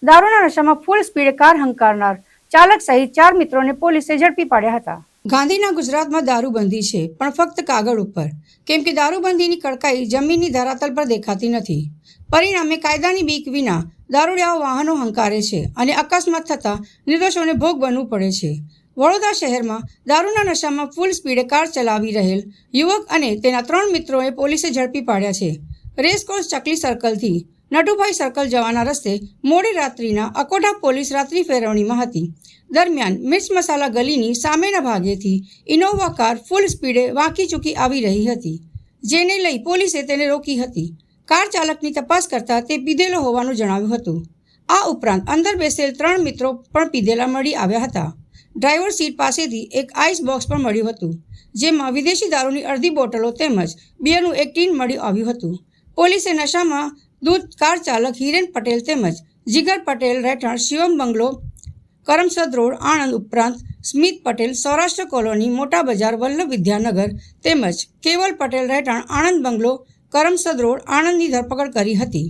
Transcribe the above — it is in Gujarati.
દારૂના નશામાં ફૂલ સ્પીડે કાર હંકારનાર ચાલક સહિત 4 મિત્રોને પોલીસે ઝડપી પાડ્યા હતા। ગાંધીના ગુજરાતમાં દારૂબંધી છે, પણ ફક્ત કાગળ ઉપર, કેમ કે દારૂબંધીની કડકાઈ જમીનની ધરાતલ પર દેખાતી નથી। પરિણામે કાયદાની બીક વિના દારૂડિયાઓ વાહનો હંકારે છે અને અકસ્માત થતાં નિર્દોષોને ભોગ બનવું પડે છે। વડોદરા શહેરમાં દારૂના નશામાં ફૂલ સ્પીડે કાર ચલાવી રહેલ યુવક અને તેના 3 મિત્રોએ પોલીસે ઝડપી પાડ્યા છે। રેસકોર્સ ચકલી સર્કલથી નટુભાઈ સર્કલ જવાના રસ્તે મોડી રાત્રિના અકોટા પોલીસ રાત્રિ ફેરવણીમાં હતી। દરમિયાન મિર્ચ મસાલા ગલીની સામેના ભાગેથી ઇનોવા કાર ફૂલ સ્પીડે વાંકી ચૂકી આવી રહી હતી, જેને લઈ પોલીસે તેને રોકી હતી। કાર ચાલકની તપાસ કરતા તે પીધેલો હોવાનું જણાવ્યું હતું। આ ઉપરાંત અંદર બેસેલ 3 મિત્રો પણ પીધેલા મળી આવ્યા હતા। ડ્રાઈવર સીટ પાસેથી એક આઈસ બોક્સ પણ મળ્યું હતું, જેમાં વિદેશી દારૂની અડધી બોટલો તેમજ બિયરનું એક ટીન મળી આવ્યું હતું। પોલીસે નશામાં ધૂત કાર ચાલક હિરેન પટેલ તેમજ જીગર પટેલ રહેઠાણ શિવમ બંગલો, કરમસદ રોડ, આણંદ ઉપરાંત સ્મિત પટેલ, સૌરાષ્ટ્ર કોલોની, મોટા બજાર, વલ્લભ વિદ્યાનગર તેમજ કેવલ પટેલ રહેઠાણ આણંદ બંગલો, કરમસદ રોડ, આણંદની ધરપકડ કરી હતી।